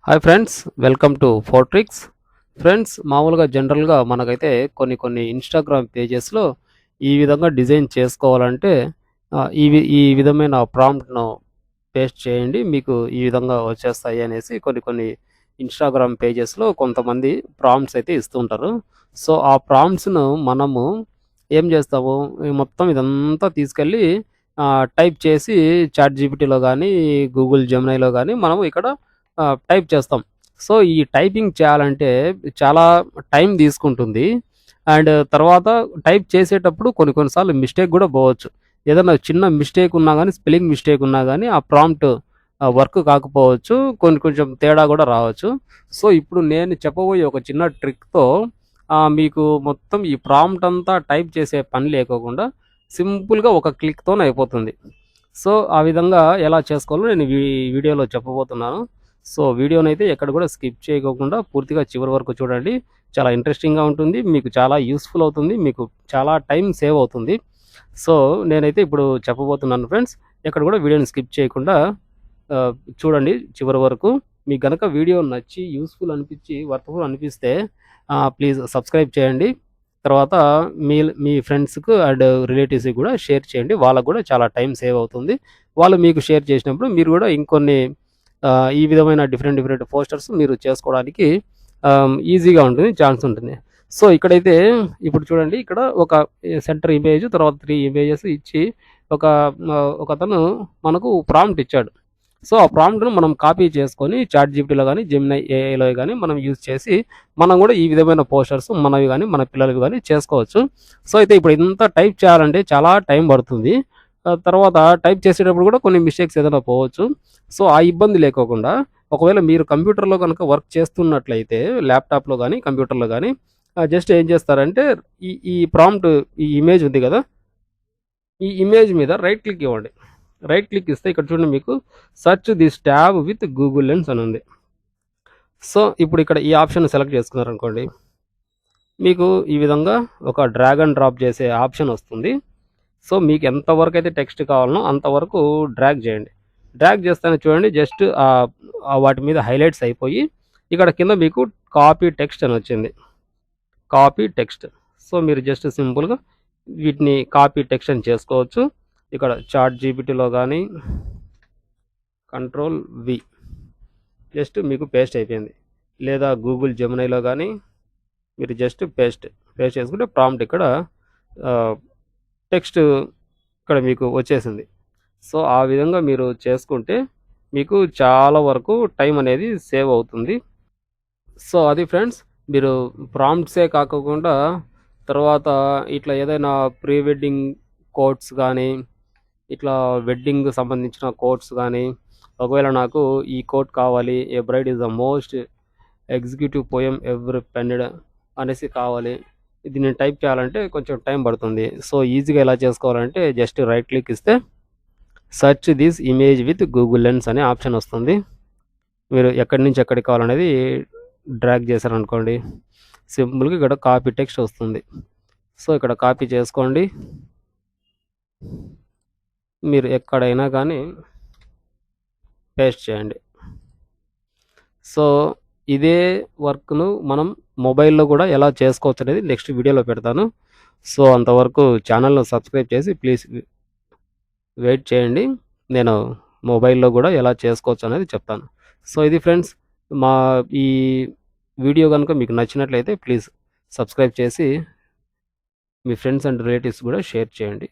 Hi friends, welcome to Fourtricks. Friends, మామూలుగా జనరల్గా మనకైతే కొన్ని ఇన్స్టాగ్రామ్ పేజెస్లో ఈ విధంగా డిజైన్ చేసుకోవాలంటే ఈ విధమైన ప్రాంప్ట్ను పేస్ట్ చేయండి, మీకు ఈ విధంగా వచ్చేస్తాయి అనేసి కొన్ని ఇన్స్టాగ్రామ్ పేజెస్లో కొంతమంది ప్రాంప్ట్స్ అయితే ఇస్తుంటారు. సో ఆ ప్రాంప్ట్స్ను మనము ఏం చేస్తాము, ఈ మొత్తం ఇదంతా తీసుకెళ్ళి టైప్ చేసి చాట్ జీపీటీలో కానీ, గూగుల్ జెమినైలో కానీ మనము ఇక్కడ టైప్ చేస్తాం. సో, ఈ టైపింగ్ చేయాలంటే చాలా టైం తీసుకుంటుంది. అండ్ తర్వాత టైప్ చేసేటప్పుడు కొన్ని సార్లు మిస్టేక్ గూడా పోవచ్చు. ఏదన్నా చిన్న మిస్టేక్ ఉన్నా గానీ, స్పెల్లింగ్ మిస్టేక్ ఉన్నా గానీ, ఆ ప్రాంప్ట్ వర్క్ కాకపోవచ్చు. కొంచెం తేడా గూడా రావచ్చు. సో, ఇప్పుడు నేను చెప్పబోయే ఒక చిన్న ట్రిక్‌తో మీకు మొత్తం ఈ ప్రాంప్ట్ అంతా టైప్ చేసే పని లేకోకుండా సింపుల్‌గా ఒక క్లిక్‌తోనే అయిపోతుంది. సో, ఆ విధంగా ఎలా చేసుకోవాలో నేను వీడియోలో చెప్పబోతున్నాను. సో, వీడియోనైతే ఎక్కడ కూడా స్కిప్ చేయకోకుండా పూర్తిగా చివరి వరకు చూడండి. చాలా ఇంట్రెస్టింగ్‌గా ఉంటుంది. మీకు చాలా యూజ్‌ఫుల్ అవుతుంది. మీకు చాలా టైం సేవ్ అవుతుంది. సో, నేనైతే ఇప్పుడు చెప్పబోతున్నాను ఫ్రెండ్స్. ఎక్కడ కూడా వీడియోని స్కిప్ చేయకుండా చూడండి చివరి వరకు. మీకు గనక వీడియో నచ్చి, యూజ్‌ఫుల్ అనిపించి, వర్త్‌ఫుల్ అనిపిస్తే ప్లీజ్ సబ్స్క్రైబ్ చేయండి. తర్వాత మీ ఫ్రెండ్స్‌కు అండ్ రిలేటివ్స్‌కి కూడా షేర్ చేయండి. వాళ్ళకి కూడా చాలా టైం సేవ్ అవుతుంది. వాళ్ళు మీకు షేర్ చేసినప్పుడు మీరు కూడా ఇంకొన్ని ఈ విధమైన డిఫరెంట్ పోస్టర్స్ మీరు చేసుకోవడానికి ఈజీగా ఉంటుంది, ఛాన్స్ ఉంటుంది. సో, ఇక్కడైతే ఇప్పుడు చూడండి, ఇక్కడ ఒక సెంటర్ ఇమేజ్, తర్వాత 3 ఇమేజెస్ ఇచ్చి ఒకతను మనకు ప్రాంప్ట్ ఇచ్చాడు. సో, ఆ ప్రాంప్ట్‌ను మనం కాపీ చేసుకొని చాట్ జీపీటీలో గానీ, జెమినీ ఏఐలో గానీ మనం యూజ్ చేసి మనం గూడా ఈ విధమైన పోస్టర్స్ మనవి గానీ, మన పిల్లలవి గానీ చేసుకోవచ్చు. సో, అయితే ఇప్పుడు ఇదంతా టైప్ చేయాలంటే చాలా టైం పడుతుంది. తర్వాత టైప్ చేసేటప్పుడు కూడా కొన్ని మిస్టేక్స్ ఏదైనా పోవచ్చు. సో, ఆ ఇబ్బంది లేకోకుండా ఒకవేళ మీరు కంప్యూటర్‌లో గనుక వర్క్ చేస్తున్నట్లయితే ల్యాప్‌టాప్‌లో గానీ, కంప్యూటర్‌లో గానీ జస్ట్ ఏం చేస్తారంటే ఈ ప్రాంప్ట్, ఈ ఇమేజ్ ఉంది గదా! ఈ ఇమేజ్ మీద రైట్ క్లిక్ ఇవ్వండి. రైట్ క్లిక్ ఇస్తే ఇక్కడ చూడండి, మీకు search this tab with Google lens అని ఉంది. సో, ఇప్పుడు ఇక్కడ ఈ ఆప్షన్ సెలెక్ట్ చేసుకున్నారనుకోండి, మీకు ఈ విధంగా ఒక డ్రాగ్ అండ్ డ్రాప్ చేసే ఆప్షన్ వస్తుంది. సో, మీకు ఎంతవరకైతే టెక్స్ట్ కావాలనో అంతవరకు డ్రాగ్ చేయండి. డ్రాగ్ చేస్తేనే చూడండి, జస్ట్ వాటి మీద హైలైట్స్ అయిపోయి ఇక్కడ కింద మీకు కాపీ టెక్స్ట్ అని వచ్చింది. Copy text. సో, మీరు జస్ట్ సింపుల్‌గా వీటిని కాపీ టెక్స్ట్ అని చేసుకోవచ్చు. ఇక్కడ చాట్ జీపీటీలో గానీ, కంట్రోల్ వి జస్ట్ మీకు పేస్ట్ అయిపోయింది. లేదా గూగుల్ జెమినైలో గానీ మీరు జస్ట్ పేస్ట్ చేసుకుంటే ప్రాంప్ట్ ఇక్కడ టెక్స్ట్ ఇక్కడ మీకు వచ్చేసింది. సో, ఆ విధంగా మీరు చేసుకుంటే మీకు చాలా వరకు టైం అనేది సేవ్ అవుతుంది. సో, అది ఫ్రెండ్స్. మీరు ప్రాంప్ట్సే కాకోకుండా తర్వాత ఇట్లా ఏదైనా ప్రీ వెడ్డింగ్ కోట్స్ గానీ, ఇట్లా వెడ్డింగ్‌కి సంబంధించిన కోట్స్ గానీ, ఒకవేళ నాకు ఈ కోట్ కావాలి, a bride is the most executive poem ever penned అనేసి కావాలి. ఇది నేను టైప్ చేయాలంటే కొంచెం టైం పడుతుంది. సో, ఈజీగా ఎలా చేసుకోవాలంటే జస్ట్ రైట్ క్లిక్ ఇస్తే search this image with Google lens అనే ఆప్షన్ వస్తుంది. మీరు ఎక్కడి నుంచి ఎక్కడికి కావాలనేది డ్రాగ్ చేశారనుకోండి, సింపుల్‌గా ఇక్కడ కాపీ టెక్స్ట్ వస్తుంది. సో, ఇక్కడ కాపీ చేసుకోండి. మీరు ఎక్కడైనా కానీ పేస్ట్ చేయండి. సో, ఇదే వర్క్‌ను మనం మొబైల్‌లో కూడా ఎలా చేసుకోవచ్చు అనేది నెక్స్ట్ వీడియోలో పెడతాను. సో, అంతవరకు ఛానల్‌ను సబ్స్క్రైబ్ చేసి ప్లీజ్ వెయిట్ చేయండి. నేను మొబైల్‌లో కూడా ఎలా చేసుకోవచ్చు అనేది చెప్తాను. సో, ఇది ఫ్రెండ్స్, మా ఈ వీడియో గనుక మీకు నచ్చినట్లయితే ప్లీజ్ సబ్స్క్రైబ్ చేసి మీ ఫ్రెండ్స్ అండ్ రిలేటివ్స్ కూడా షేర్ చేయండి.